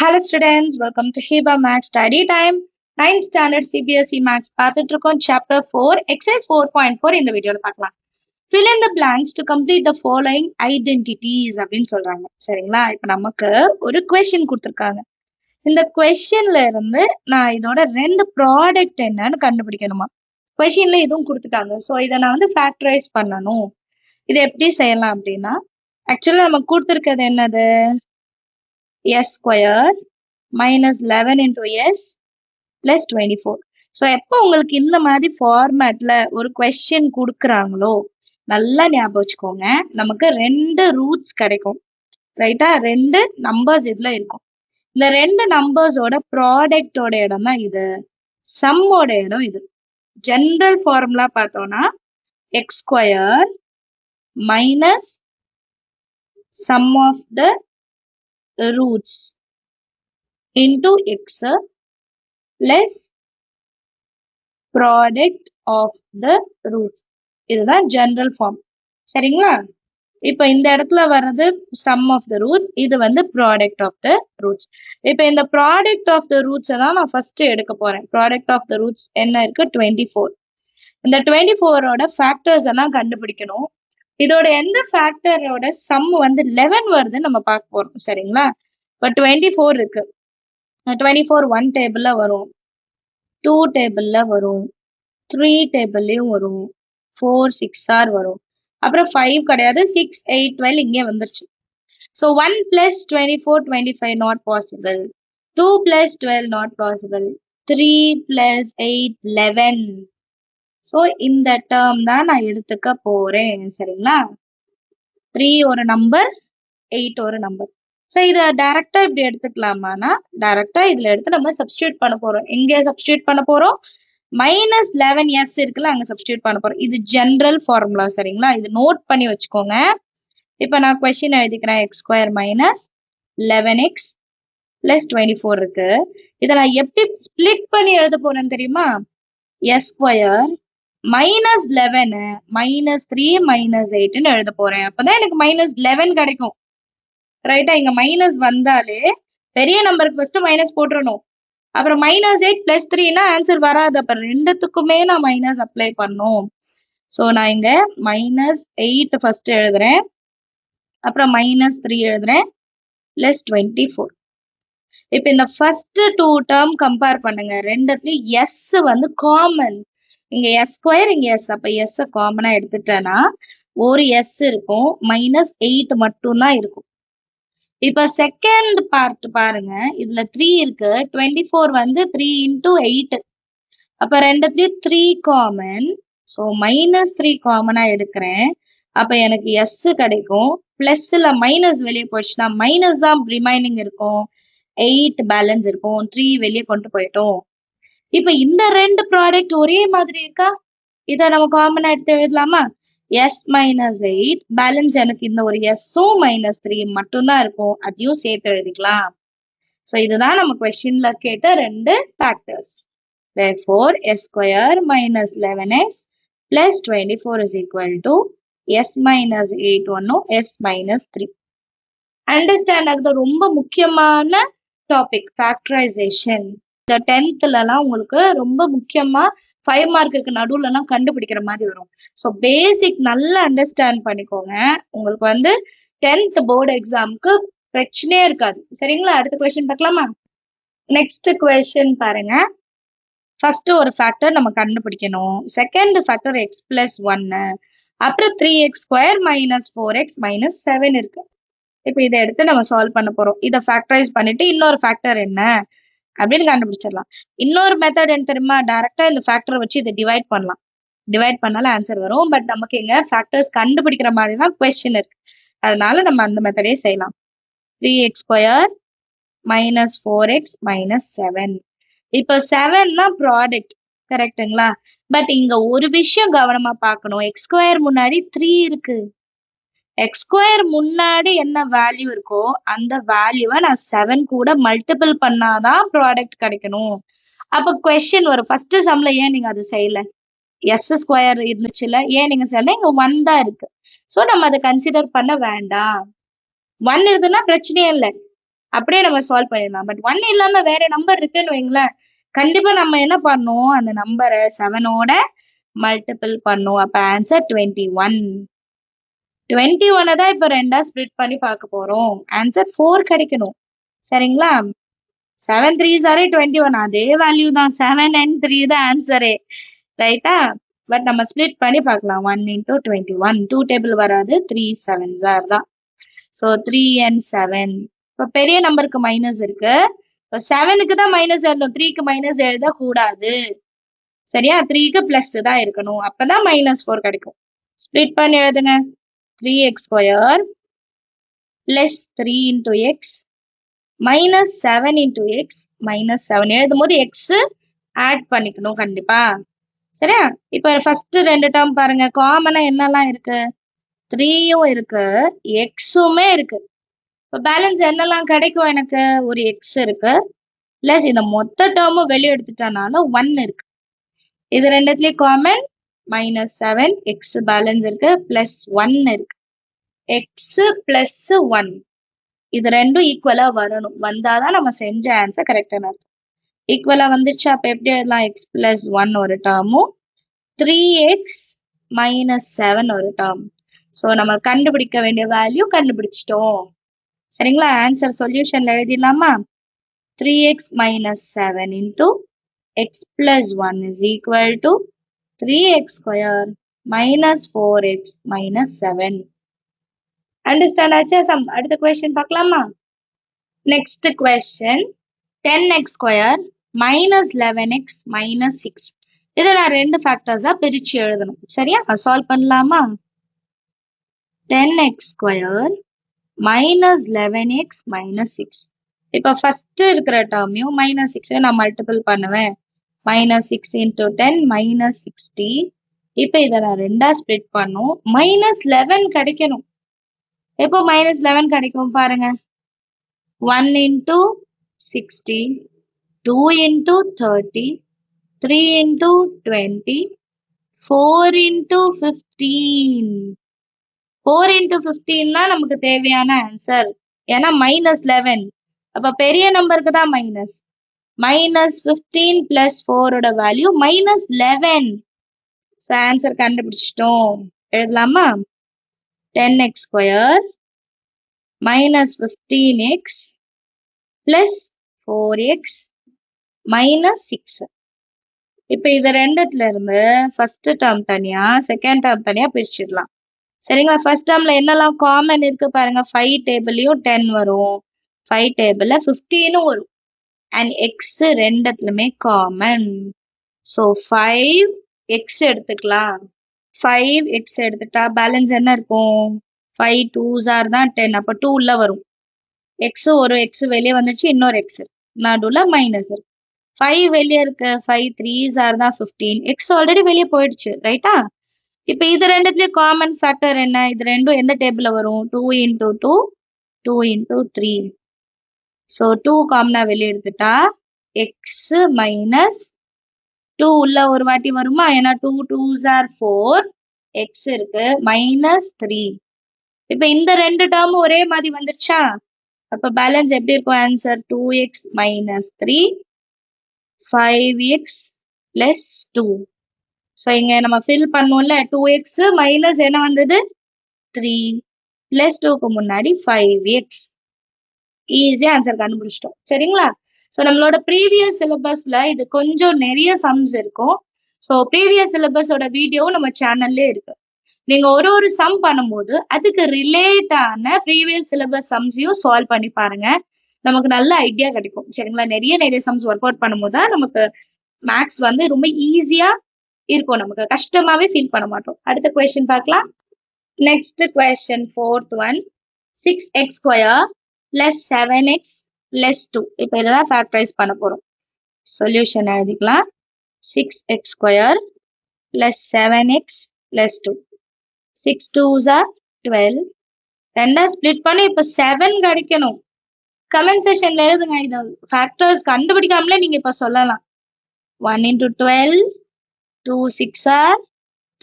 Hello students, welcome to Hiba Max Study Time. 9th Standard CBSE Max பார்த்துட்டு இருக்கோம். Chapter 4, Exercise 4.4 இந்த வீடியோல பார்க்கலாம். Fill in the blanks to complete the following identities அப்படின்னு சொல்றாங்க. சரிங்களா? இப்ப நமக்கு ஒரு question கொடுத்திருக்காங்க. இந்த questionல இருந்து நான் இதோட ரெண்டு ப்ராடக்ட் என்னன்னு கண்டுபிடிக்கணுமா? questionல இதுவும் கொடுத்துட்டாங்க. ஸோ இதை நான் வந்து ஃபேக்டரைஸ் பண்ணணும். இதை எப்படி செய்யலாம் அப்படின்னா ஆக்சுவலா நமக்கு கொடுத்துருக்கிறது என்னது? s square minus 11 into s plus 24. So எப்போ உங்களுக்கு இந்த மாதிரி ஃபார்மேட்ல ஒரு கொஸ்டின் கொடுக்குறாங்களோ நல்லா ஞாபகம் வச்சுக்கோங்க, நமக்கு ரெண்டு ரூட்ஸ் கிடைக்கும். ரைட்டா? ரெண்டு நம்பர்ஸ் இதுல இருக்கும். இந்த ரெண்டு நம்பர்ஸோட ப்ராடக்டோட இடம் தான் இது, சம்மோட இடம் இது. ஜெனரல் ஃபார்முலா பார்த்தோம்னா x square minus sum of the roots into x plus product of the roots. இதுதான் general form. சரிங்களா? இப்போ இந்த இடத்துல வர்றது sum of the roots, இது வந்து product of the roots. இப்போ இந்த product of the roots தான் நான் first எடுக்க போறேன். product of the roots என்ன இருக்கு? 24. இந்த 24 ஓட factors எல்லாம் கண்டுபிடிக்கணும். இதோட எந்த ஃபேக்டரோட சம் வந்து 11 வருதுன்னு நம்ம பார்க்க போறோம். சரிங்களா? இப்போ 24 இருக்கு. 24 1 டேபிள்ல வரும், 2 டேபிள்ல வரும், 3 டேபிள்லயும் வரும், 4 6 ஆர் வரும், அப்புறம் 5 கிடையாது, 6 8 12 இங்கே வந்துருச்சு. So 1 plus 24 25 not possible, 2 plus 12 not possible, 3 plus 8 11. So இந்த டேர்ம் தான் நான் எடுத்துக்க போறேன். சரிங்களா? 3 ஒரு நம்பர், 8 ஒரு நம்பர். ஸோ இதை டைரக்டா இப்படி எடுத்துக்கலாமானா டைரக்டா இதுல எடுத்து நம்ம சப்ஸ்டியூட் பண்ண போறோம். எங்க சப்ஸ்டியூட் பண்ண போறோம்? மைனஸ் 11s இருக்குல்ல, அங்க சப்ஸ்டியூட் பண்ண போறோம். இது ஜெனரல் ஃபார்முலா. சரிங்களா? இது நோட் பண்ணி வச்சுக்கோங்க. இப்ப நான் கொஸ்டின் எழுதிக்கிறேன். X square minus 11x plus 24 இருக்கு. இதை நான் எப்படி ஸ்பிளிட் பண்ணி எழுத போறேன்னு தெரியுமா? S square minus 11 minus 3 minus 8ன்னு எழுத போறேன். அப்பதான் எனக்கு மைனஸ் 11 கிடைக்கும். ரைட்டா? இங்க மைனஸ் வந்தாலே பெரிய நம்பருக்கு ஃபர்ஸ்ட் மைனஸ் போட்டுறணும். அப்புறம் மைனஸ் 8 பிளஸ் 3னா ஆன்சர் வராது. அப்ப ரெண்டுத்துக்குமே நான் மைனஸ் அப்ளை பண்ணும். ஸோ நான் இங்க மைனஸ் 8 ஃபர்ஸ்ட் எழுதுறேன், அப்புறம் மைனஸ் 3 எழுதுறேன், பிளஸ் 24. இப்ப இந்த ஃபர்ஸ்ட் 2 டேர்ம் கம்பேர் பண்ணுங்க. ரெண்டுத்துலயும் எஸ் வந்து காமன். இங்க எஸ் ஸ்கொயர், இங்க எஸ். அப்ப எஸ் காமனா எடுத்துட்டேன்னா ஒரு எஸ் இருக்கும், மைனஸ் 8 மட்டும் தான் இருக்கும். இப்ப செகண்ட் பார்ட் பாருங்க, இதுல 3 இருக்கு, 24 வந்து 3 into 8. அப்ப ரெண்டுத்துலயும் 3 காமன். ஸோ மைனஸ் 3 காமனா எடுக்கிறேன். அப்ப எனக்கு எஸ் கிடைக்கும். பிளஸ்ல மைனஸ் வெளியே போச்சுன்னா மைனஸ் தான் ரிமைனிங் இருக்கும், 8 பேலன்ஸ் இருக்கும், 3 வெளியே கொண்டு போயிட்டோம். இப்ப இந்த ரெண்டு ப்ராடக்ட் ஒரே மாதிரி இருக்கா? இதை நம்ம காமனா எடுத்து எழுதலாமா? எஸ் மைனஸ் 8 பேலன்ஸ் எனக்கு இந்த ஒரு எஸ்ஸும் மைனஸ் 3 மட்டும்தான் இருக்கும், அதையும் சேர்த்து எழுதிக்கலாம். ஸோ இதுதான் நம்ம கொஸ்டின்ல கேட்ட ரெண்டு factors. therefore s square minus 11x plus 24 is equal to s minus 8 ஒன்னும் s minus 3. அண்டர்ஸ்டாண்ட் ஆகுது. ரொம்ப முக்கியமான டாபிக் ஃபேக்டரைசேஷன். இந்த 10th உங்களுக்கு ரொம்ப முக்கியமா 5 மார்க்குக்கு நடுவுல எல்லாம் கண்டுபிடிக்கிற மாதிரி வரும். ஸோ பேசிக் நல்லா அண்டர்ஸ்டாண்ட் பண்ணிக்கோங்க. உங்களுக்கு வந்து 10th போர்டு எக்ஸாமுக்கு பிரச்சனையே இருக்காது. சரிங்களா? அடுத்த கொஸ்டின் பார்க்கலாமா? நெக்ஸ்ட் கொஸ்டின் பாருங்க. ஃபர்ஸ்ட் ஒரு ஃபேக்டர் நம்ம கண்டுபிடிக்கணும். செகண்ட் ஃபேக்டர் எக்ஸ் பிளஸ் 1, அப்புறம் 3x square minus 4x minus 7 இருக்கு. இப்போ இதை எடுத்து நம்ம சால்வ் பண்ண போறோம். இதை ஃபேக்டரைஸ் பண்ணிட்டு இன்னொரு ஃபேக்டர் என்ன அப்படின்னு கண்டுபிடிச்சிடலாம். இன்னொரு மெத்தட் என்ன தெரியுமா? டைரக்டா இந்த ஃபேக்டரை வச்சு இதை டிவைட் பண்ணலாம். டிவைட் பண்ணாலும் ஆன்சர் வரும். பட் நமக்கு எங்க ஃபேக்டர்ஸ் கண்டுபிடிக்கிற மாதிரி தான் கொஸ்டின் இருக்கு, அதனால நம்ம அந்த மெத்தடே செய்யலாம். 3x square minus 4x minus 7. இப்போ 7 தான் ப்ராடக்ட், கரெக்டுங்களா? பட் இங்க ஒரு விஷயம் கவனமா பார்க்கணும். எக்ஸ் ஸ்கொயர் முன்னாடி 3 இருக்கு. எக்ஸ் ஸ்கொயர் முன்னாடி என்ன வேல்யூ இருக்கோ அந்த வேல்யூவை நான் 7 கூட மல்டிபிள் பண்ணாதான் ப்ராடக்ட் கிடைக்கணும். அப்ப கொஸ்டின் வரும், ஃபர்ஸ்ட் சம்ல ஏன் நீங்க அது செய்யல? எஸ் ஸ்கொயர் இருந்துச்சுல, ஏன் நீங்க செய்யல? இங்க 1 தான் இருக்கு. ஸோ நம்ம அதை கன்சிடர் பண்ண வேண்டாம். 1 இருக்குன்னா பிரச்சனையே இல்லை. அப்படியே நம்ம சால்வ் பண்ணிடலாம். பட் 1 இல்லாம வேற நம்பர் இருக்குன்னு வைங்களேன், கண்டிப்பா நம்ம என்ன பண்ணணும், அந்த நம்பரை 7ஓட மல்டிபிள் பண்ணும். அப்ப ஆன்சர் 21. 21 தான் இப்ப 2ஆ ஸ்ப்ளிட் பண்ணி பார்க்க போறோம். ஆன்சர் 4 கிடைக்கணும். சரிங்களா? 7 3s are 21. அதே வேல்யூ தான். 7 and 3 தான் ஆன்சரே. ரைட்டா? பட் நம்ம ஸ்ப்ளிட் பண்ணி பார்க்கலாம். 1 into 21. 2 டேபிள் வராது. 3 7s are தான். So 3 and 7. இப்போ பெரிய நம்பருக்கு மைனஸ் இருக்கு. இப்போ 7க்கு தான் மைனஸ் எழுதணும். 3க்கு மைனஸ் எழுதக்கூடாது. சரியா? 3க்கு பிளஸ் தான் இருக்கணும். அப்பதான் -4 கிடைக்கும். ஸ்ப்ளிட் பண்ணி எழுதுங்க. 3x square plus 3 into x minus 7 into x minus 7 எழுதும் போது x ஆட் பண்ணிக்கணும் கண்டிப்பா. சரியா? இப்ப ஃபர்ஸ்ட் 2 டேர்ம் பாருங்க. காமனா என்னெல்லாம் இருக்கு? 3யும் இருக்கு, xுமே இருக்கு. இப்ப பேலன்ஸ் என்னெல்லாம் கிடைக்கும் எனக்கு? ஒரு x இருக்கு, பிளஸ் இந்த மொத்த டேர்மும் வெளியே எடுத்துட்டனால 1 இருக்கு. இது ரெண்டுத்துலயும் காமன் -7, x பேலன்ஸ் இருக்கு, பிளஸ் 1 இருக்கு. x பிளஸ் 1 இது ரெண்டும் ஈக்குவலா வரணும். வந்தாதான் நம்ம செஞ்ச ஆன்சர் கரெக்டான அர்த்தம். ஈக்குவலா வந்துருச்சு. அப்ப எப்படி எழுதலாம்? x பிளஸ் 1 ஒரு டேர்மும் 3x மைனஸ் 7 ஒரு டேர்ம். ஸோ நம்ம கண்டுபிடிக்க வேண்டிய வேல்யூ கண்டுபிடிச்சிட்டோம். சரிங்களா? Answer சொல்யூஷன்ல எழுதிடலாமா? 3x minus 7 into x plus 1 is equal to 3x square minus 4x minus 7. Understand ஆச்சா? அடுத்த question பார்க்கலாமா? Next question, 10x square minus 11x minus 6. இதெல்லாம் ரெண்டு ஃபேக்டர்ஸா பிரிச்சு எழுதணும். சரியா? சால்வ் பண்ணலாமா? 10x square minus 11x minus 6. இப்போ ஃபர்ஸ்ட் இருக்கிற டேர்மையும் -6 நான் மல்டிபிள் பண்ணுவேன். -6 into 10 -60. இப்போ இதை நான் ரெண்டா ஸ்ப்ளிட் பண்ணும். -11 கிடைக்கணும். எப்போ -11 கிடைக்கும் பாருங்க. 1 into 60, 2 into 30, 3 into 20, 4 into 15. 4 into 15 தான் நமக்கு தேவையான ஆன்சர். ஏன்னா -11. அப்ப பெரிய நம்பருக்கு தான் மைனஸ். -15 plus 4 ஓட வேல்யூ -11. ஸோ ஆன்சர் கண்டுபிடிச்சிட்டோம். எழுதலாமா? 10x square minus 15x plus 4x minus 6. இப்போ இது ரெண்டுத்துல இருந்து ஃபர்ஸ்ட் டேர்ம் தனியா, செகண்ட் டேர்ம் தனியா பிரிச்சிடலாம். சரிங்களா? ஃபர்ஸ்ட் டேர்ம்ல என்னெல்லாம் காமன் இருக்கு பாருங்க. 5 டேபிள்லயும் 10 வரும், 5 டேபிள்ல 15 வரும். அண்ட் எக்ஸ் ரெண்டுத்துலயுமே காமன். ஸோ 5x எடுத்துக்கலாம். 5x எடுத்துட்டா பேலன்ஸ் என்ன இருக்கும்? 5 2s are தான் 10. அப்ப 2 உள்ள வரும். எக்ஸ் ஒரு எக்ஸ் வெளியே வந்துச்சு, இன்னொரு எக்ஸ் நடுவுல மைனஸ் இருக்கு. 5 வெளியே இருக்கு, 5 3s are தான் 15. எக்ஸ் ஆல்ரெடி வெளியே போயிடுச்சு. ரைட்டா? இப்ப இது ரெண்டுத்துலயும் காமன் ஃபேக்டர் என்ன? இது ரெண்டும் எந்த டேபிள்ல வரும்? 2 into 2, 2 into 3. ஸோ 2 காமனா வெளியே எடுத்துட்டா எக்ஸ் மைனஸ் 2 உள்ள ஒரு வாட்டி வருமா? ஏன்னா 2 2s are 4, எக்ஸ் இருக்கு, -3. இப்ப இந்த ரெண்டு டேர்மும் ஒரே மாதிரி வந்துருச்சா? அப்ப பேலன்ஸ் எப்படி இருக்கும்? Answer 2x minus 3, 5x plus 2. So இங்க நம்ம ஃபில் பண்ணோம்ல. 2x மைனஸ் என்ன வந்தது? 3 பிளஸ் 2க்கு முன்னாடி 5x. ஈஸியா ஆன்சர் கண்டுபிடிச்சிட்டோம். சரிங்களா? ஸோ நம்மளோட ப்ரீவியஸ் சிலபஸ்ல இது கொஞ்சம் நிறைய சம்ஸ் இருக்கும். ஸோ ப்ரீவியஸ் சிலபஸோட வீடியோ நம்ம சேனல்லே இருக்கு. நீங்க ஒரு ஒரு சம் பண்ணும்போது அதுக்கு ரிலேட்டான ப்ரீவியஸ் சிலபஸ் சம்ஸையும் சால்வ் பண்ணி பாருங்க. நமக்கு நல்ல ஐடியா கிடைக்கும். சரிங்களா? நிறைய சம்ஸ் ஒர்க் அவுட் பண்ணும்போது தான் நமக்கு மேக்ஸ் வந்து ரொம்ப ஈஸியா இருக்கும். நமக்கு கஷ்டமாவே ஃபீல் பண்ண மாட்டோம். அடுத்த கொஸ்டின் பார்க்கலாம். Next question, fourth one, 6x square plus 7x plus 2. இப்போ இதெல்லாம் ஃபேக்டரைஸ் பண்ண போறோம். சொல்யூஷன் எழுதிக்கலாம். 6x square plus 7x plus 2. 6 2s are 12. ரெண்டா ஸ்ப்ளிட் பண்ணி இப்போ 7 கிடைக்கணும். கமெண்ட் செக்ஷன்ல எழுதுங்க. இது ஃபேக்டர்ஸ் கண்டுபிடிக்காமலே நீங்க இப்போ சொல்லலாம். 1 into 12, 2 6 are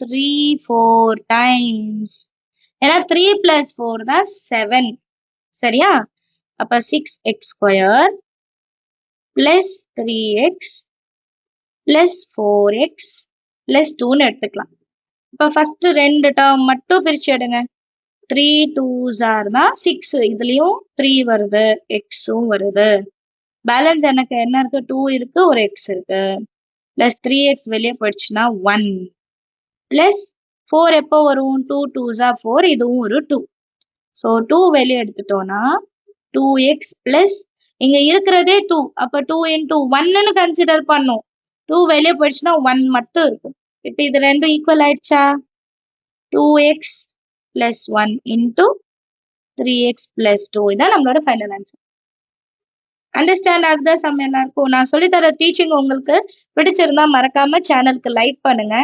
3 4 times. ஏன்னா 3 plus 4 தான் 7. சரியா? அப்ப 6x square plus 3x plus 4x plus 2ன்னு எடுத்துக்கலாம். இப்ப ஃபர்ஸ்ட் ரெண்டு டேர்ம் மட்டும் பிரிச்சு எடுங்க. 3 2s are தான் 6. இதுலயும் 3 வருது, xும் வருது. பேலன்ஸ் எனக்கு என்ன இருக்கு? 2 இருக்கு, ஒரு x இருக்கு. பிளஸ் 3x வெளியே போயிடுச்சுன்னா 1 பிளஸ் 4 எப்போ வரும்? 2 2s are 4, இதுவும் ஒரு 2. ஸோ 2 வெளியே எடுத்துட்டோம்னா 2x பிளஸ் இங்க இருக்கிறதே 2. அப்ப 2 into 1ன்னு கன்சிடர் பண்ணும். 2 வெளியே போயிடுச்சுன்னா 1 மட்டும் இருக்கும். இப்ப இது ரெண்டும் ஈக்குவல் ஆயிடுச்சா? 2x plus 1 into 3x plus 2. இதான் நம்மளோட ஃபைனல் ஆன்சர். அண்டர்ஸ்டாண்ட் ஆகுதா சம் எல்லாருக்கும்? நான் சொல்லித்தர டீச்சிங் உங்களுக்கு பிடிச்சிருந்தா மறக்காம சேனலுக்கு லைக் பண்ணுங்க.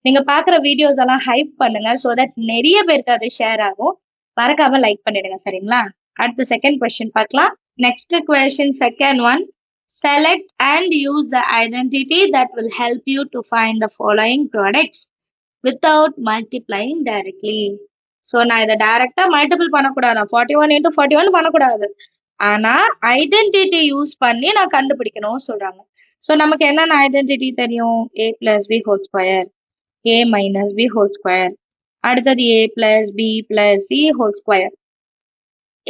நீங்க பாக்குற வீடியோஸ் எல்லாம் ஹைப் பண்ணுங்க. ஸோ தட் நிறைய பேருக்கு அது ஷேர் ஆகும். மறக்காம லைக் பண்ணிடுங்க, சரிங்களா? அடுத்த செகண்ட் கொஸ்டின் பார்க்கலாம். Next question second one. Select and use the identity that will help you to find the following products without multiplying directly. So நான் இதை டைரக்டா மல்டிபிள் பண்ணக்கூடாது. 41 into 41 பண்ணக்கூடாது. ஆனா ஐடென்டிட்டி யூஸ் பண்ணி நான் கண்டுபிடிக்கணும் சொல்றாங்க. ஸோ நமக்கு என்னென்ன ஐடென்டிட்டி தெரியும்? a plus b whole square, a minus b whole square, அடுத்தது a plus b plus c whole square.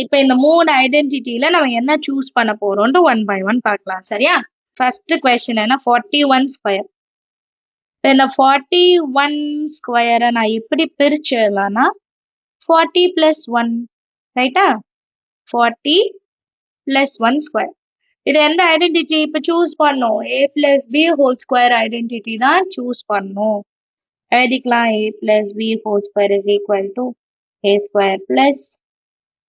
இப்ப இந்த மூணு ஐடென்டிட்டியில நம்ம என்ன சூஸ் பண்ண போறோம்னு 1 by 1 பார்க்கலாம், சரியா? ஃபர்ஸ்ட் கொஸ்டின் என்ன? 41 ஸ்கொயர். இந்த 41 ஸ்கொயரை நான் எப்படி பிரிச்சு எழுதலாம்னா 40 plus 1, ரைட்டா? 40 plus 1 ஸ்கொயர். இது எந்த ஐடென்டிட்டி இப்ப சூஸ் பண்ணும்? a plus b whole square identity தான் சூஸ் பண்ணும். எழுதிக்கலாம். a plus b whole square is equal to a square plus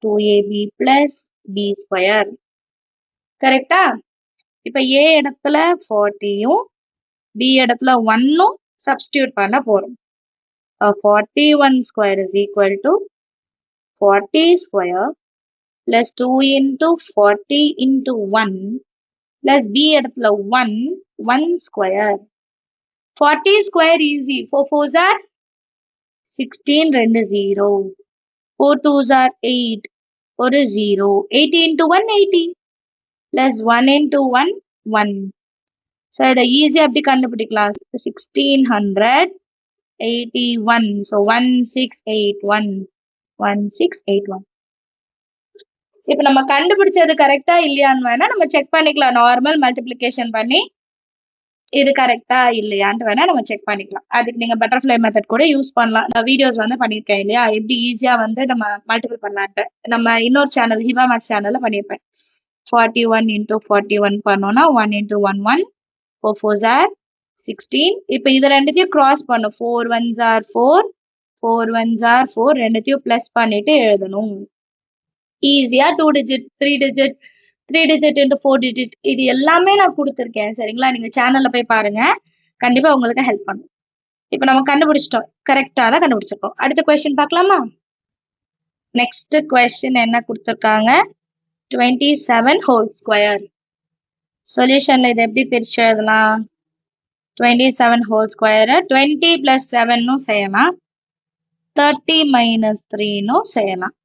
2ab plus b square. கரெக்டா? இப்ப a இடத்துல 40யும் b இடத்துல 1ம் சப்ஸ்டியூட் பண்ண போறோம். 41 square is equal to 40 square plus 2 into 40 into 1 plus b இடத்துல 1 square. 40 square easy. 4 4s are 16, 2 0. 4 2s are 8, ஒரு 0. 80 into 1 80 plus 1 into 1 1. So இதை ஈஸியாக அப்படி கண்டுபிடிக்கலாம். 1681. ஸோ 1681 1681. இப்போ நம்ம கண்டுபிடிச்சது கரெக்டா இல்லையான்னு வேணா நம்ம செக் பண்ணிக்கலாம். நார்மல் மல்டிப்ளிகேஷன் பண்ணி இது கரெக்டா இல்லையான்ட்டு வேணா நம்ம செக் பண்ணிக்கலாம். அதுக்கு நீங்க பட்டர்ஃப்ளை மெத்தட் கூட யூஸ் பண்ணலாம். நான் வீடியோஸ் வந்து பண்ணியிருக்கேன் இல்லையா, எப்படி ஈஸியா வந்து நம்ம மல்டிபிள் பண்ணலான்ட்டு. நம்ம இன்னொரு சேனல் ஹிபா மேக்ஸ் சேனல்ல பண்ணியிருப்பேன். 41 into 41 பண்ணோம்னா 1 into 1 1, 4 4s are 16. இப்போ இது ரெண்டுத்தையும் கிராஸ் பண்ணும். 4 1s are 4, 4 1s are 4, ரெண்டுத்தையும் பிளஸ் பண்ணிட்டு எழுதணும். ஈஸியா 2 digit 3 digit 3 digit into 4 digit இது எல்லாமே நான் கொடுத்துருக்கேன், சரிங்களா? நீங்க சேனல்ல போய் பாருங்க, கண்டிப்பா உங்களுக்கு ஹெல்ப் பண்ணும். இப்போ நம்ம கண்டுபிடிச்சிட்டோம், கரெக்டா தான் கண்டுபிடிச்சிருக்கோம். அடுத்த கொஸ்டின் பார்க்கலாமா? நெக்ஸ்ட் கொஸ்டின் என்ன கொடுத்துருக்காங்க? 27 whole square. சொல்யூஷன்ல இதை எப்படி பிரிச்சு எழுதலாம்? 27 whole square 20 plus 7னும் செய்யலாம், 30 minus 3னும் செய்யலாம்.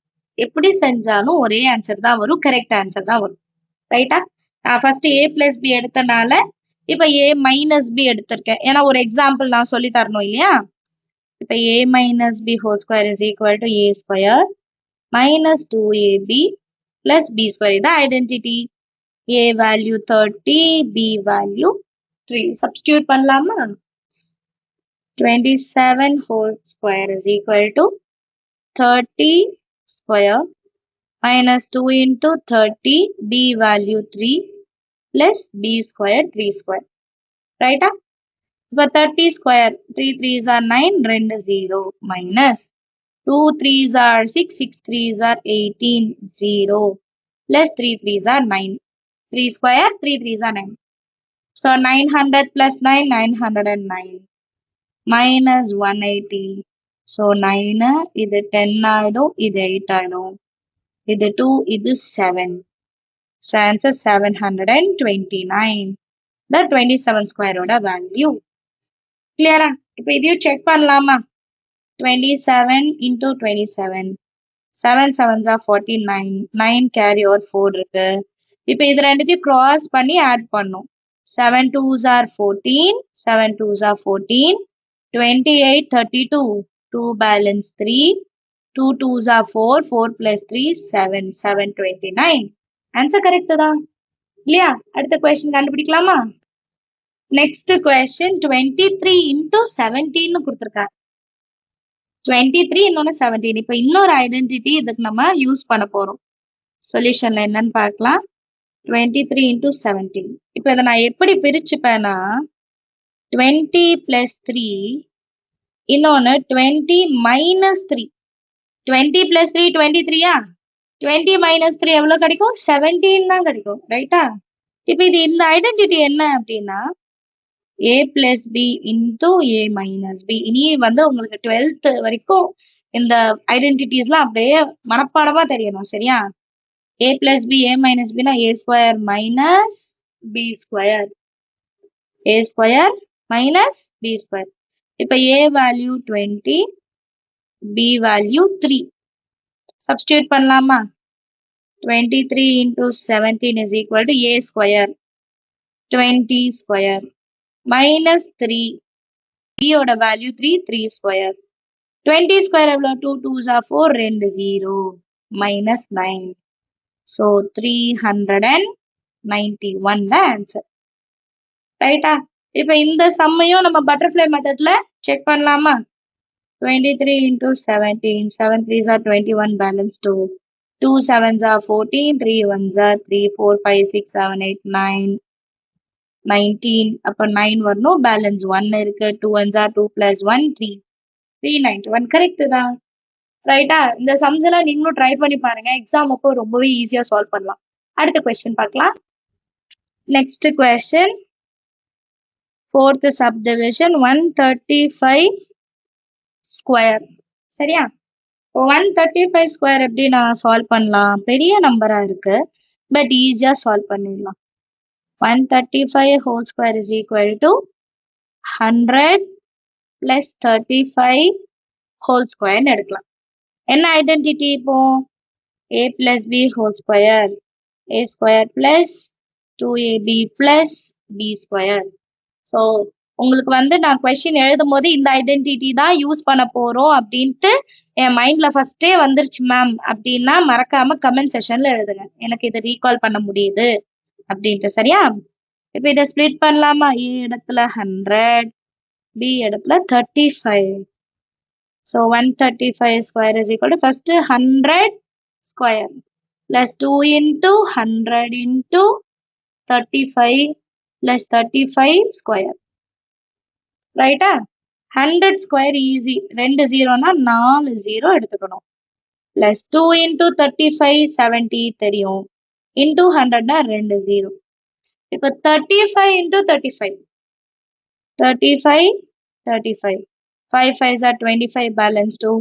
எப்படி செஞ்சாலும் ஒரே ஆன்சர் தான் வரும், கரெக்ட் ஆன்சர் தான் வரும், ரைட்டா? நான் ஃபர்ஸ்ட் a plus b எடுத்தனால இப்ப a minus b எடுத்திருக்கேன். ஏன்னா ஒரு எக்ஸாம்பிள் நான் சொல்லி தரணும் இல்லையா? இப்ப a minus b whole square is equal to a square minus 2ab plus b square. இதான் identity. a value 30, b value 3. Substitute பண்ணலாமா? 27 whole square is equal to 30 square minus 2 into 30, b value 3 plus b square 3 square, right? இப்போ 30 square 3 3s are 9, 2 0 minus 2 3s are 6, 6 3s are 18, 0 plus 3 3s are 9, 3 square 3 3s are 9. So 900 plus 9 909 minus 180. So 9 இது 10 ஆயிடும், இது 8 ஆயிடும், இது 2, இது 7. So answer 729. The 27 square ஓட value. கிளியரா? இப்போ இதையும் செக் பண்ணலாமா? 27 into 27 7 sevens are 49. 9 carry over 4 இருக்கு. இப்போ இது ரெண்டுத்தையும் cross பண்ணி add பண்ணும். 7 twos are 14. 7 twos are 14. 28, 32. 2 balance 3. 2 twos are 4. 4 plus 3, 7. 7, 29. Answer correct தான் இல்லையா? அடுத்த question கண்டுபிடிக்கலாமா? Next question 23 into 17 கொடுத்திருக்காங்க. 23 இன்னொன்னு 17. இப்போ இன்னொரு ஐடென்டிட்டி இதுக்கு நம்ம யூஸ் பண்ண போறோம். சொல்யூஷன்ல என்னன்னு பார்க்கலாம். 23 into 17. இப்போ இதை நான் எப்படி பிரிச்சுப்பேன்னா 20 plus 3 இன்னொன்னு 20 minus 3. 20 plus 3 23யா? 20 minus 3 எவ்வளவு கிடைக்கும்? 17 தான் கிடைக்கும். ரைட்டா? இப்போ இது இந்த ஐடென்டிட்டி என்ன அப்படின்னா a plus b into a minus b. இனி வந்து உங்களுக்கு 12th வரைக்கும் இந்த ஐடென்டிட்டிஸ்லாம் அப்படியே மனப்பாடமா தெரியணும். சரியா? a plus b, a minus b னா a square minus b square. a square minus b square. இப்போ a value 20, b value 3. Substitute பண்ணலாமா? 23 into 17 is equal to a square 20 square minus 3. b ஓட value 3, 3 square. 20 square எவ்வளோ? 2 2s are 4, 2 0 minus 9. So 391 the answer. ரைட்டா? இப்போ இந்த சம்மையும் நம்ம butterfly மெத்தட்ல check பண்ணலாமா? 23 into 17. 7 3s are 21 balance 2. 2 7s are 14. 3 1s are 3. 4 5 6 7 8 9. 19. அப்போ 9 வரணும். பேலன்ஸ் 1 இருக்கு. 2 1s are 2 plus 1 3. 391 கரெக்ட் தான். ரைட்டா? இந்த சம்ஸ் எல்லாம் நீங்களும் ட்ரை பண்ணி பாருங்க. எக்ஸாம் அப்போ ரொம்பவே ஈஸியா சால்வ் பண்ணலாம். அடுத்த கொஸ்டின் பார்க்கலாம். Next question 4th subdivision 135 square. சரியா? 135 ஸ்கொயர் எப்படி நான் சால்வ் பண்ணலாம்? பெரிய நம்பரா இருக்கு, பட் ஈஸியா சால்வ் பண்ணிடலாம். 135 whole square is equal to 100 plus 35 whole square எடுக்கலாம். என்ன ஐடென்டிட்டி இப்போ? a plus b whole square. a square plus 2ab plus b square. So உங்களுக்கு வந்து நான் கொஸ்டின் எழுதும் போது இந்த ஐடென்டிட்டி தான் யூஸ் பண்ண போறோம் அப்படின்ட்டு என் மைண்ட்ல ஃபர்ஸ்டே வந்துருச்சு மேம் அப்படின்னா மறக்காம கமெண்ட் செஷன்ல எழுதுங்க. எனக்கு இதை ரீகால் பண்ண முடியுது அப்படின்ட்டு. சரியா? இப்போ இதை ஸ்பிளிட் பண்ணலாமா? a இடத்துல 100, b இடத்துல 35. So 135 square is equal to first 100 square plus 2 into 100 into 35 plus 35 square. ரைட்டா? 100 ஸ்கொயர் ஈஸி. 2 ஜீரோனா 4 ஜீரோ எடுத்துக்கணும். பிளஸ் 2 into 35 70 தெரியும். into 100னா 2 zero. இப்போ 35 into 35. 35 35. 5 5s are 25 balance 2.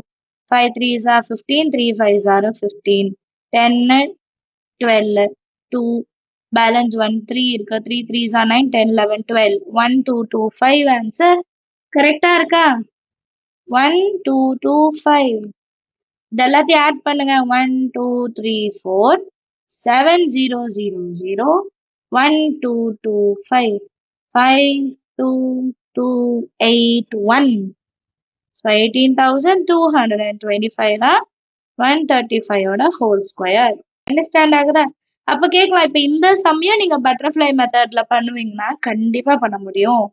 5 3s are 15. 3 5s are 15. 10 12 2 balance 1 3 இருக்கு. 3 3s are 9. 10 11 12. 1 2 2 5 answer கரெக்டா இருக்கா? 1 2 2 5. இதெல்லாத்தையும் add பண்ணுங்க. 1 2 3 4 7 0 0 0 1 2 2 5 5 2 2 8 1. So 18,225 தான் 135 ஓட ஹோல் ஸ்கொயர். அண்டர்ஸ்டாண்ட் ஆகுதா? அப்ப கேட்கலாம், இப்ப இந்த சமயம் நீங்க பட்டர்ஃப்ளை மெத்தட்ல பண்ணுவீங்கன்னா கண்டிப்பா பண்ண முடியும்.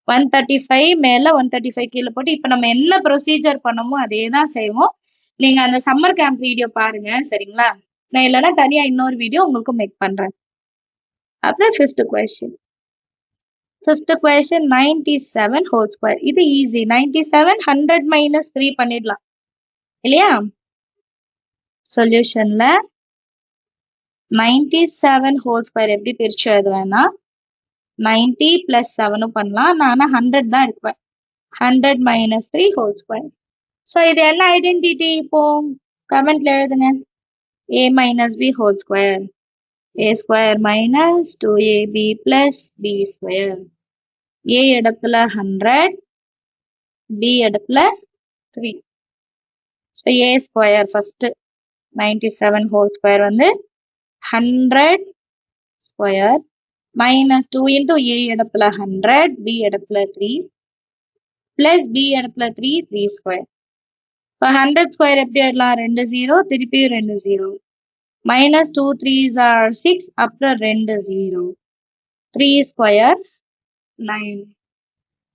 135 மேல 135 கீழே போட்டு இப்ப நம்ம என்ன ப்ரொசீஜர் பண்ணமோ அதே தான் செய்வோம். நீங்க அந்த சம்மர் கேம்ப் வீடியோ பாருங்க. சரிங்களா? நான் இல்லைன்னா தனியா இன்னொரு வீடியோ உங்களுக்கு மேக் பண்றேன். அப்புறம் 5th question. 5th question 97 whole square. இது ஈஸி. 97 100 minus 3 பண்ணிடலாம் இல்லையா? சொல்யூஷன்ல 97 ஹோல் ஸ்கொயர் எப்படி பிரிச்சு எழுதுவேன்னா 90 plus 7 பண்ணலாம். நான் 100 தான் எடுப்பேன். 100 minus 3 ஹோல் ஸ்கொயர். ஸோ இது என்ன ஐடென்டிட்டி? இப்போ கமெண்ட்ல எழுதுங்க. a minus b whole square. a square minus 2ab plus b square. a இடத்துல 100, b இடத்துல 3. So a square first 97 whole square வந்து 100 square minus 2 into A இடத்துல 100, B இடத்துல 3 plus B இடத்துல 3, 3 square. இப்போ 100 square எப்படி எழுதலாம்? 2 0, திருப்பியும் 2 0. Minus 2 3s are 6, அப்புறம் 2 0. 3 square 9.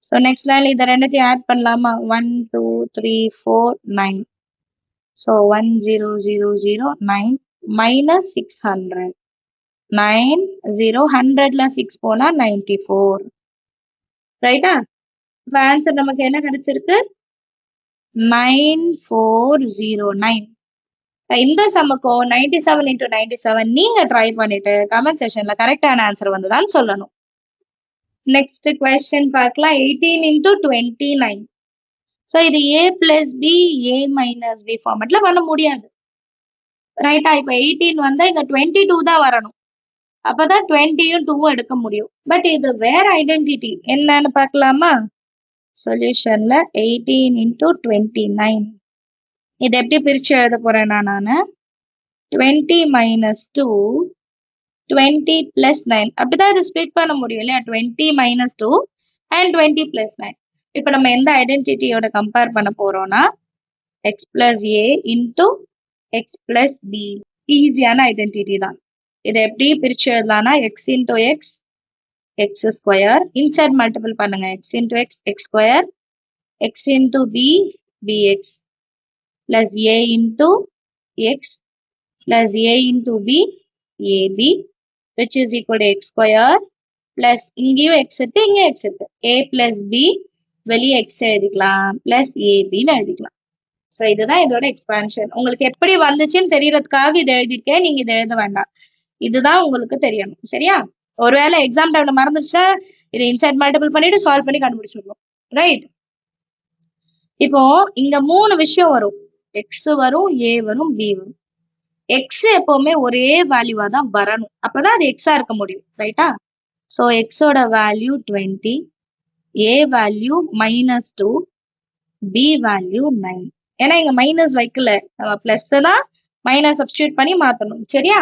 So next line இதை ரெண்டுத்தையும் add பண்ணலாமா? 1 2 3 4 9. So 1 0 0 0 9 minus 600. 9 0 100ல 6 போனா 94. ரைட்டா? இப்போ ஆன்சர் நமக்கு என்ன கிடைச்சிருக்கு? 9409. இந்த சம்முக்கும் 97 into 97 நீங்க ட்ரை பண்ணிட்டு கமெண்ட் செக்ஷன்ல கரெக்டான ஆன்சர் வந்துதான் சொல்லணும். நெக்ஸ்ட் கொஸ்டின் பார்க்கலாம். 18 into 29. ஸோ இது a plus b a minus b ஃபார்மேட்ல பண்ண முடியாது. ரைட்டா? இப்போ 18 வந்தா இங்க 22 தான் வரணும். அப்பதான் 20யும் 2வும் எடுக்க முடியும். பட் இது வேற ஐடென்டிட்டி. என்னன்னு பார்க்கலாமா? சொல்யூஷன்ல 18 into 29. இது எப்படி பிரிச்சு எழுத போறேன்னா நானு 20 minus 2 20 plus 9. அப்படிதான் இது ஸ்ப்ளிட் பண்ண முடியும் இல்லையா? 20 minus 2 and 20 plus 9. இப்போ நம்ம எந்த ஐடென்டிட்டியோட கம்பேர் பண்ண போறோம்னா x plus a into x plus b. ஈஸியான ஐடென்டிட்டி தான். இதை எப்படி பிரிச்சு எழுதலாம்னா x into x x square, inside multiple பண்ணுங்க, x into x x square, x into b bx plus a into x plus a into b ab which is equal to x square plus இங்கேயும் x இருக்கு, இங்கேயும் x இருக்கு, a plus b வெளியே x எழுதிக்கலாம் plus abன்னு எழுதிக்கலாம். So இதுதான் இதோட expansion. உங்களுக்கு எப்படி வந்துச்சுன்னு தெரியறதுக்காக இதை எழுதிருக்கேன். நீங்க இதை எழுத வேண்டாம். இதுதான் உங்களுக்கு தெரியணும். சரியா? ஒருவேளை எக்ஸாம் டைம்ல மறந்துச்சுன்னா இதை இன்சைட் மல்டிபிள் பண்ணிட்டு சால்வ் பண்ணி கண்டுபிடிச்சிடணும். ரைட்? இப்போ இங்க 3 விஷயம் வரும். எக்ஸ் வரும், ஏ வரும், பி வரும். எக்ஸ் எப்பவுமே ஒரே வேல்யூவா தான் வரணும். அப்பதான் அது எக்ஸா இருக்க முடியும். ரைட்டா? ஸோ எக்ஸோட value 20, A value -2, B value 9. ஏன்னா இங்க மைனஸ் வைக்கல, நம்ம பிளஸ் தான் மைனஸ் சப்ஸ்டியூட் பண்ணி மாத்தணும். சரியா?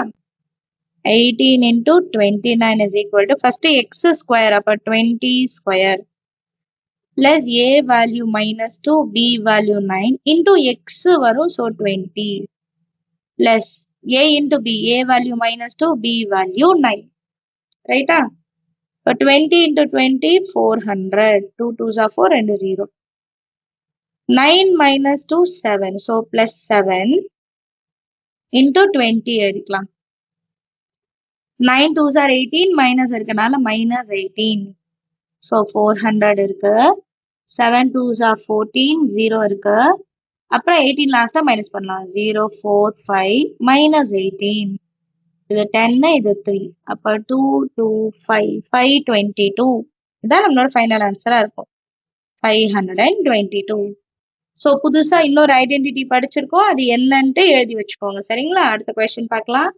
18 into 29 is equal to first x square, அப்ப 20 square plus a value -2, b value 9 into x வரும், so 20 plus a into b, a value -2, b value 9. ரைட்டா? இப்போ 20 into 20 400, 2 2s are 4 and 0. 9 minus 2 7, so plus 7 into 20 எடுக்கலாம். 9 2s are 18, minus இருக்கனால minus 18, so 400 இருக்கு. 7 2s are 14, 0 இருக்கு. அப்புறம் 18 லாஸ்டா minus பண்ணலாம். 0 4 5 minus 18. இது 10, இது 3. அப்ப 2 2 5 522. இதான் நம்மளோட ஃபைனல் ஆன்சரா இருக்கும். 522. ஸோ புதுசா இன்னொரு ஐடென்டிட்டி படிச்சிருக்கோம். அது என்னன்ட்டு எழுதி வச்சுக்கோங்க. சரிங்களா? அடுத்த கொஸ்டின் பார்க்கலாம்.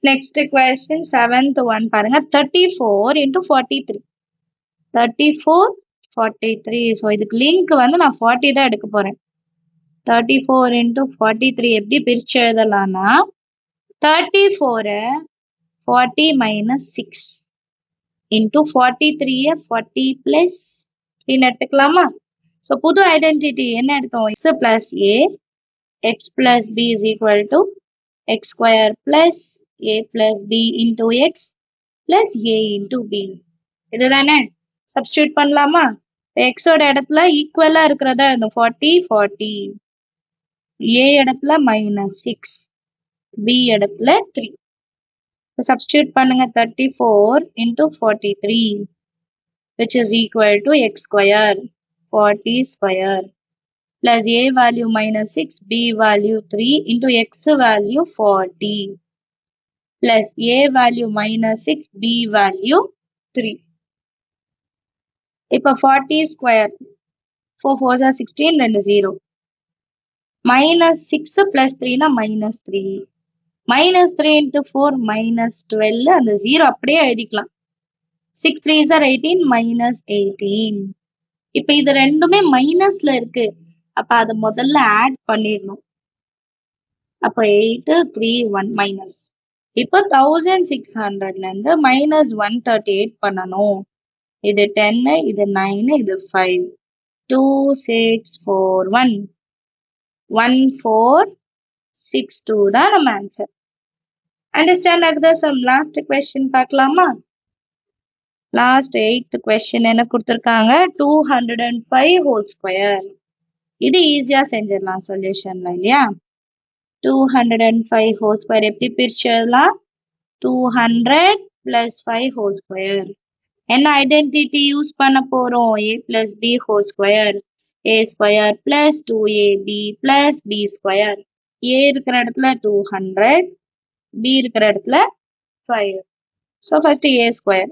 நெக்ஸ்ட் கொஸ்டின் 7th one பாருங்க. 34 into 43. 34 43. ஸோ இதுக்கு லிங்க் வந்து நான் 40 தான் எடுக்க போறேன். 34 into 43 எப்படி பிரிச்சு எழுதலாம்னா 34 40 minus 6 into 43 40 plus 3 எடுத்துக்கலாமா? ஸோ புது ஐடென்டிட்டி என்ன எடுத்தோம்? x plus a x plus b is equal to x square plus a plus b into x plus a into b. இதுதானே? சப்ஸ்டியூட் பண்ணலாமா? x ஓட இடத்துல ஈக்குவலா இருக்கிறதா இந்த 40 40, a இடத்துல -6, b இடத்துல 3. சப்ஸ்டியூட் பண்ணுங்க. 34 into 43 which is equal to x square 40 square plus a value -6, b value 3 into x value 40 plus a value -6, b value 3. இப்போ 40 square 4 4s are 16 and 0. -6 plus 3 na -3. -3 into 4 -12. அந்த 0 அப்படியே எழுதிக்கலாம். 6 3s are 18 -18. இப்போ இது ரெண்டுமே மைனஸ்ல இருக்கு. அப்ப அதை முதல்ல ஆட் பண்ணிடணும். அப்போ 8 3 1 மைனஸ். இப்போ 1600ல இருந்து மைனஸ் 138 பண்ணணும். இது 10 இது 9 இது 5 2 6 4 1 1 4 6 2 தான் நம்ம ஆன்சர். அண்டர்ஸ்டாண்ட் ஆகுதா? சம் லாஸ்ட் கொஸ்டின் பார்க்கலாமா? லாஸ்ட் 8th கொஸ்டின் என்ன கொடுத்துருக்காங்க? 205 ஹோல் ஸ்கொயர். இது ஈஸியா செஞ்சிடலாம் சொல்யூஷன்ல இல்லையா? 205 ஹோல் ஸ்கொயர் எப்படி பிரிச்சிடலாம்? 200 plus 5 whole square. என்ன ஐடென்டிட்டி யூஸ் பண்ண போறோம்? a plus b whole square. a square plus 2ab plus b square. a இருக்கிற இடத்துல 200, b இருக்கிற இடத்துல 5. So first a square.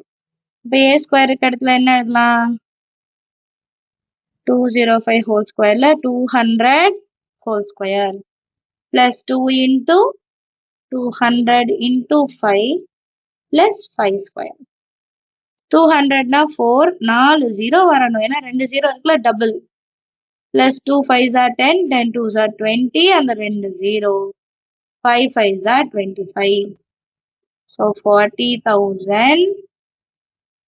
இப்போ a square இருக்கிற இடத்துல என்ன எழுதலாம்? 205 whole squareல 200 whole square plus 2 into 200 into 5 plus 5 square. 200 na 4 4 0 வரணும். ஏன்னா 2 0 இருக்குல double. plus 2 5s are 10 10 2s are 20 அந்த 2 0 5 5s are 25. So 40,000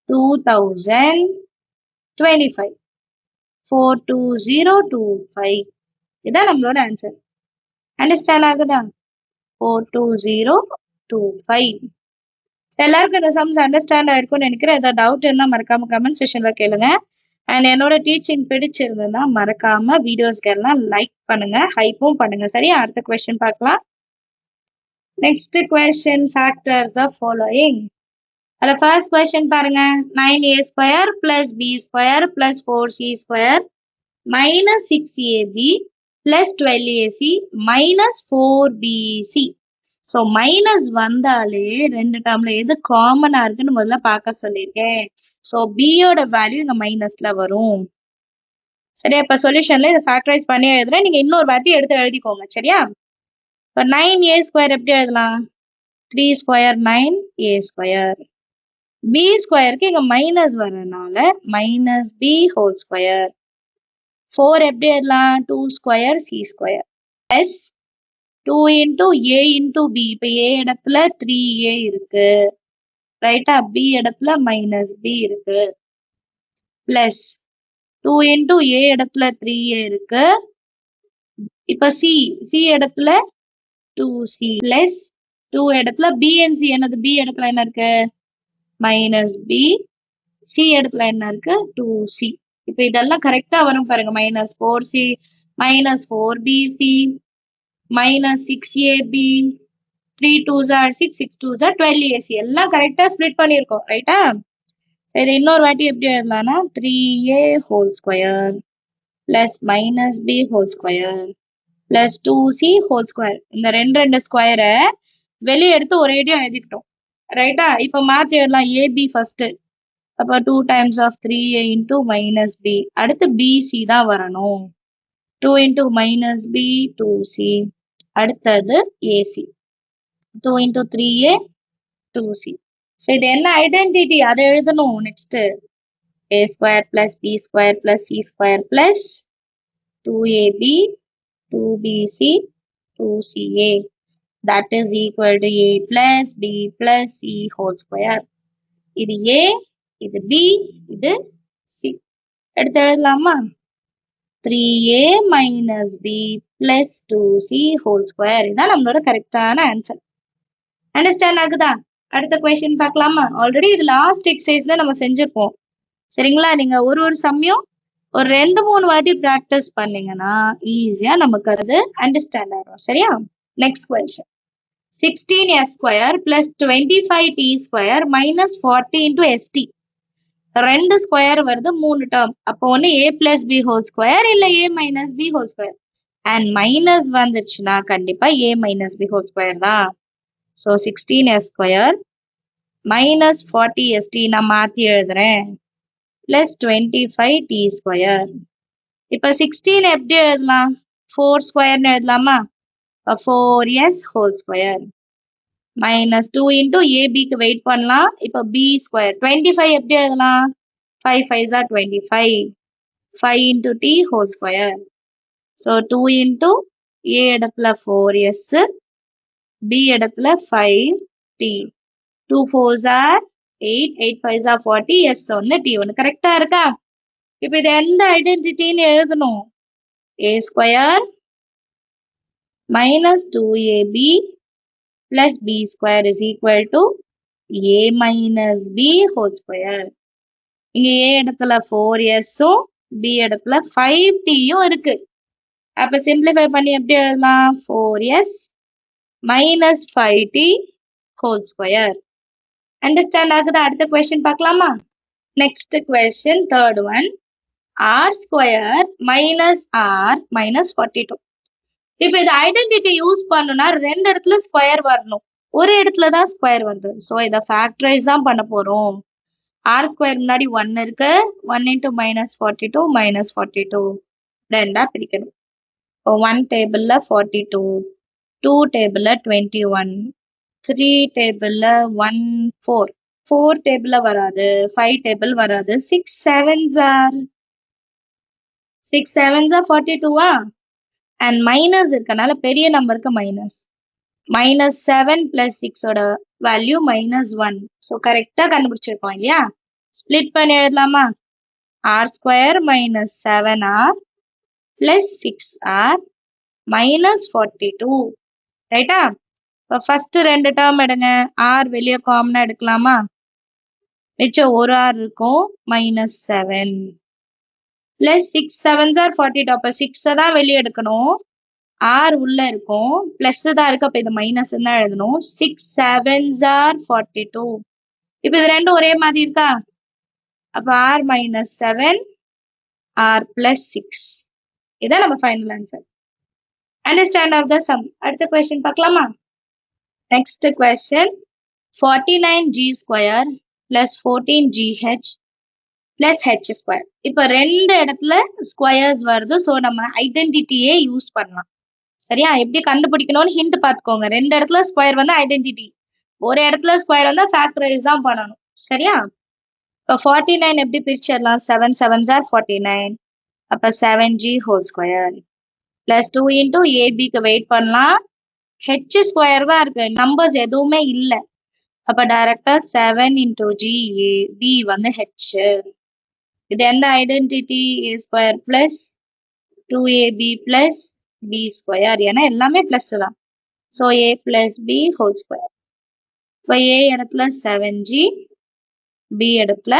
2000 25 42025. இதான் நம்மளோட ஆன்சர். அண்டர்ஸ்டாண்ட் ஆகுதா? 42025. எல்லாருக்கும் இந்த சம்ஸ் அண்டர்ஸ்டாண்ட் ஆயிருக்கும்னு நினைக்கிறேன். ஏதாவது டவுட் இருந்தால் மறக்காம கமெண்ட் செக்ஷன்ல கேளுங்க. அண்ட் என்னோட டீச்சிங் பிடிச்சிருந்ததுன்னா மறக்காம வீடியோஸ்க்கு எல்லாம் லைக் பண்ணுங்க, ஹைப்பும் பண்ணுங்க. சரியா? அடுத்த கொஸ்டின் பார்க்கலாம். Next question, factor the following. அதில் ஃபர்ஸ்ட் கொஸ்டின் பாருங்க. 9a square plus b square plus 4c square minus 6ab plus 12ac minus 4bc. So minus வந்தாலே ரெண்டு டேர்ம்ல எது காமனா இருக்குன்னு முதல்ல பார்க்க சொல்லியிருக்கேன். ஸோ பியோட வேல்யூ இங்க மைனஸ்ல வரும். சரியா? இப்ப சொல்யூஷன்ல இதை ஃபேக்டரைஸ் பண்ணி எழுதுறேன். நீங்க இன்னொரு வாட்டி எடுத்து எழுதிக்கோங்க. சரியா? இப்போ 9a ஸ்கொயர் எப்படி எழுதலாம்? 3 ஸ்கொயர் 9a ஸ்கொயர். b ஸ்கொயருக்கு இங்க மைனஸ் வரனால மைனஸ் b ஹோல் ஸ்கொயர். 4 எப்படி எழுதலாம்? 2 square c square plus 2 into a into b. இப்ப a இடத்துல 3a இருக்கு, ரைட்டா? b இடத்துல மைனஸ் b இருக்கு. பிளஸ் 2 into a இடத்துல 3a இருக்கு. இப்ப c இடத்துல 2c பிளஸ் 2 இடத்துல b and c என்னது? b இடத்துல என்ன இருக்கு? Minus b. c இடத்துல என்ன இருக்கு? 2c. இப்ப இதெல்லாம் கரெக்டா வரும் பாருங்க. Minus 4c minus 4bc minus 6ab 3 2s are 6 6 2s are 12ac எல்லாம் கரெக்டா ஸ்ப்ளிட் பண்ணியிருக்கோம். ரைட்டா? சரி, இன்னொரு வாட்டி எப்படி எழுதலாம்னா 3a whole square plus minus b whole square plus 2c whole square. இந்த ரெண்டு ஸ்கொயரை வெளியே எடுத்து ஒரேடியா எழுதிக்கிட்டோம். ரைட்டா? இப்போ மாற்றி எழுதலாம். ab first. அப்போ 2 times of 3a into minus b. அடுத்து bc தான் வரணும். 2 into minus b 2c. அடுத்தது ac. 2 into 3a 2c. So இது என்ன ஐடென்டிட்டி? அதை எழுதணும். Next a square plus b square plus c square plus 2ab 2bc 2ca. that is equal to a plus b plus c whole square. இது a, இது b, இது c. எடுத்து எழுதலாமா? 3a minus b plus 2c whole square. இதான் நம்மளோட கரெக்டான answer. Understand ஆகுதா? அடுத்த கொஸ்டின் பார்க்கலாமா? ஆல்ரெடி இது லாஸ்ட் எக்ஸசைஸ்ல நம்ம செஞ்சிருப்போம். சரிங்களா? நீங்க ஒரு சமயம் ஒரு 2-3 வாட்டி பிராக்டிஸ் பண்ணீங்கன்னா ஈஸியா நமக்கு அது அண்டர்ஸ்டாண்ட் ஆகும். சரியா? Next question. 16s square plus 25t square minus 40 into st. 2 square வருது, 3 டேர்ம். அப்போ ஒன்று a plus b whole square இல்லை a minus b whole square. And minus வந்துச்சுன்னா கண்டிப்பா a minus b whole square தான். So 16s square minus 40st நான் மாற்றி எழுதுறேன் பிளஸ் 25t ஸ்கொயர். இப்போ 16 எப்படி எழுதலாம்? 4 ஸ்கொயர்னு எழுதலாமா? 4s whole square minus 2 into abக்கு வெயிட் பண்ணலாம். இப்போ b ஸ்கொயர் 25 எப்படி எழுதலாம்? 5 5s are 25 5 into t whole square. So 2 into A இடத்துல 4s, B இடத்துல 5t. 2 4s are 8, 8 5s are 40, s ஒன்னு t ஒன்னு. கரெக்டா இருக்கா? இப்ப இது எந்த ஐடென்டிட்டின்னு எழுதணும்? a square minus 2ab plus b square is equal to a minus b whole square. இங்க a இடத்துல 4s உம் b இடத்துல 5t யும் இருக்கு. அப்ப simplify பண்ணி எப்படி எழுதலாம்? 4s minus 5t whole square. Understand ஆகுதா? அடுத்த question பார்க்கலாமா? Next question, third one. r square minus r minus 42. இப்ப இது ஐடென்டிட்டி யூஸ் பண்ணுனா ரெண்டு இடத்துல ஸ்கொயர் வரணும். ஒரு இடத்துல தான் ஸ்கொயர் வருது. ஸோ இதை ஃபேக்டரைஸ் தான் பண்ண போறோம். ஆர் ஸ்கொயர் முன்னாடி 1 இருக்கு. 1 into minus 42 minus 42 ரெண்டா பிரிக்கணும். இப்போ 1 டேபிள்ல 42, 2 டேபிள்ல 21, 3 டேபிள்ல 1 4, 4 டேபிள்ல வராது, 5 டேபிள் வராது, 6 7s are 42 அண்ட் மைனஸ் இருக்கனால பெரிய நம்பருக்கு மைனஸ். minus 7 plus 6 ஓட வேல்யூ -1. ஸோ கரெக்டா கண்டுபிடிச்சிருக்கோம் இல்லையா? ஸ்பிளிட் பண்ணி எழுதலாமா? r square minus 7r plus 6r minus 42. ரைட்டா? இப்போ ஃபர்ஸ்ட் ரெண்டு டேர்ம் எடுங்க. r வெளியே காமனா எடுக்கலாமா? மிச்சம் ஒரு r இருக்கும். -7 plus 6 7s are 42. அப்ப 6 தான் வெளியே எடுக்கணும். r உள்ள இருக்கும். பிளஸ் தான் இருக்கு. அப்ப இது மைனஸ் தான் எழுதணும். 6 7s are 42. இப்ப இது ரெண்டும் ஒரே மாதிரி இருக்கா? அப்ப r minus 7 r plus 6. இதான் நம்ம final answer. Understand of the sum. அடுத்த கொஸ்டின் பார்க்கலாமா? Next question 49g square plus 14gh plus h square. இப்ப ரெண்டு இடத்துல ஸ்கொயர்ஸ் வருது. ஸோ நம்ம ஐடென்டிட்டியே யூஸ் பண்ணலாம். சரியா? எப்படி கண்டுபிடிக்கணும்னு ஹிண்ட் பார்த்துக்கோங்க. ரெண்டு இடத்துல ஸ்கொயர் வந்து ஐடென்டிட்டி, ஒரு இடத்துல ஸ்கொயர் வந்து ஃபேக்டரைஸ் தான் பண்ணணும். சரியா? இப்போ 49 எப்படி பிரிச்சிடலாம்? 7 7s are 49. அப்ப 7g whole square plus 2 into ஏபிக்கு வெயிட் பண்ணலாம். ஹெச் ஸ்கொயர் தான் இருக்கு, நம்பர்ஸ் எதுவுமே இல்லை. அப்ப directly 7 into G A, B வந்து ஹெச். இது எந்த identity? A square plus 2ab plus b square. ஏன்னா எல்லாமே பிளஸ் தான். So a plus b whole square. இப்போ a இடத்துல 7g, b இடத்துல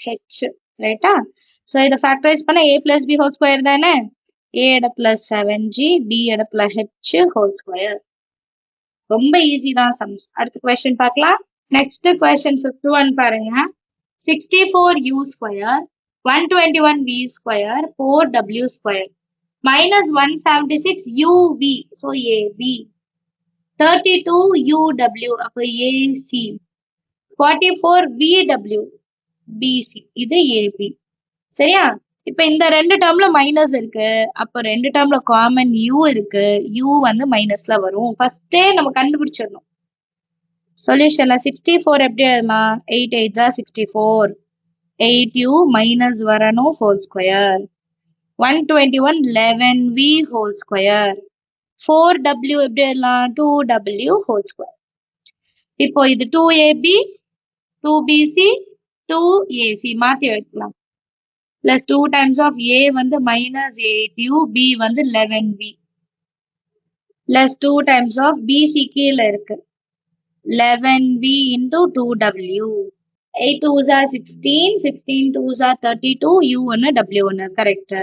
h. ரைட்டா? ஸோ இதை ஃபேக்டரைஸ் பண்ண a plus b whole square தானே. a இடத்துல 7g, b இடத்துல h ஹோல் ஸ்கொயர். ரொம்ப ஈஸி தான் சம்ஸ். அடுத்த கொஸ்டின் பார்க்கலாம். நெக்ஸ்ட் கொஸ்டின் 5th ஒன் பாருங்க. 64u square 121v square 4w square minus 176 UV, so AB, 32 UW, அப்போ AC, 44 VW, BC, இது AB. சரியா? இப்ப இந்த ரெண்டு டேர்ம்ல மைனஸ் இருக்கு. அப்ப ரெண்டு டேர்ம்ல காமன் U இருக்கு. U வந்து மைனஸ்ல வரும். ஃபர்ஸ்டே நம்ம கண்டுபிடிச்சிடணும். சொல்யூஷன்ல 64 எப்படி எழுதலாம்? 8 8s are 64. 8u மைனஸ் வரணும் whole square. 121 11v whole square. 4w எப்படி எழுதலாம்? 2w whole square. இப்போ இது 2ab, 2bc, 2ac மாத்தி எழுதலாம். plus 2 times of a வந்து minus 8u, b வந்து 11v plus 2 times of bc கீழ இருக்கு 11v into 2w. 8 2s are 16, 16 2s are 32, u ஒன்னு w ஒன்னு. Correct.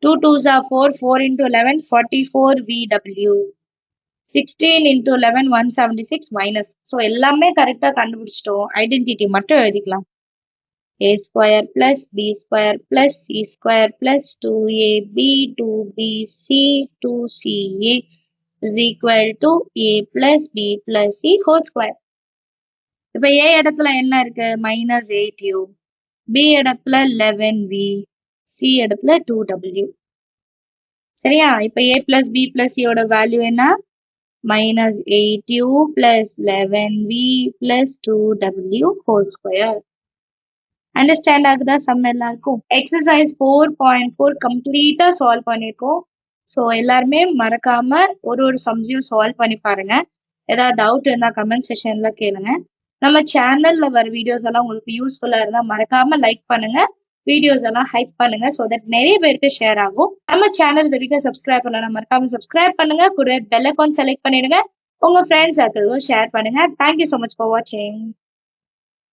2 2s are 4, 4 into 11 44 VW. 16 into 11 176 minus. So எல்லாமே கரெக்டா கண்டுபிடிச்சிட்டோம். ஐடென்டிட்டி மட்டும் எழுதிக்கலாம். a square plus b square plus c square plus 2ab 2bc 2ca is equal to a plus b plus c whole square. இப்ப a இடத்துல என்ன இருக்கு? minus 8u, b இடத்துல 11v, c இடத்துல 2w. சரியா? இப்ப a plus b plus c ஓட value என்ன? minus 8u plus 11v plus 2w whole square. Understand ஆகுதா சம் எல்லாருக்கும்? எக்ஸசைஸ் 4.4 கம்ப்ளீட்டா சால்வ் பண்ணிருக்கோம். ஸோ எல்லாருமே மறக்காம ஒரு சம்ஸையும் சால்வ் பண்ணி பாருங்க. ஏதாவது டவுட் இருந்தா கமெண்ட் செக்ஷன்ல கேளுங்க. நம்ம சேனல்ல வர வீடியோஸ் எல்லாம் உங்களுக்கு யூஸ்ஃபுல்லா இருந்தா மறக்காம லைக் பண்ணுங்க. வீடியோஸ் எல்லாம் ஹைப் பண்ணுங்க. ஸோ தட் நிறைய பேருக்கு ஷேர் ஆகும். நம்ம சேனல் இது வரைக்கும் சப்ஸ்கிரைப் பண்ணலாம், மறக்காம சப்ஸ்கிரைப் பண்ணுங்க. கூட பெல் ஐகான் செலக்ட் பண்ணிடுங்க. உங்க ஃப்ரெண்ட்ஸ் சர்க்கிளுக்கும் ஷேர் பண்ணுங்க. தேங்க்யூ ஸோ மச் ஃபார் வாட்சிங்.